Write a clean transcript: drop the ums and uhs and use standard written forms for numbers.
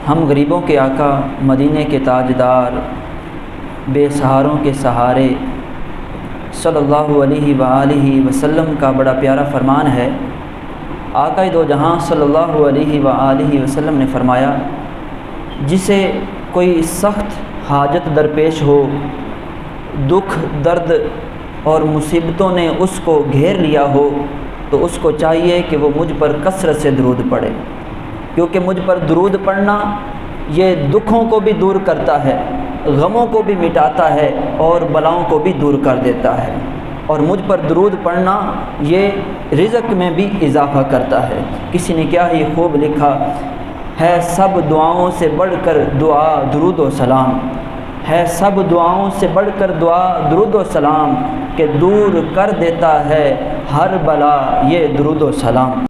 ہم غریبوں کے آقا، مدینے کے تاجدار، بے سہاروں کے سہارے صلی اللہ علیہ وآلہ وسلم کا بڑا پیارا فرمان ہے۔ آقا دو جہاں صلی اللہ علیہ وآلہ وسلم نے فرمایا، جسے کوئی سخت حاجت درپیش ہو، دکھ درد اور مصیبتوں نے اس کو گھیر لیا ہو، تو اس کو چاہیے کہ وہ مجھ پر کثرت سے درود پڑھے، کیونکہ مجھ پر درود پڑھنا یہ دکھوں کو بھی دور کرتا ہے، غموں کو بھی مٹاتا ہے اور بلاؤں کو بھی دور کر دیتا ہے، اور مجھ پر درود پڑھنا یہ رزق میں بھی اضافہ کرتا ہے۔ کسی نے کیا ہی خوب لکھا ہے، سب دعاؤں سے بڑھ کر دعا درود و سلام ہے، سب دعاؤں سے بڑھ کر دعا درود و سلام، کہ دور کر دیتا ہے ہر بلا یہ درود و سلام۔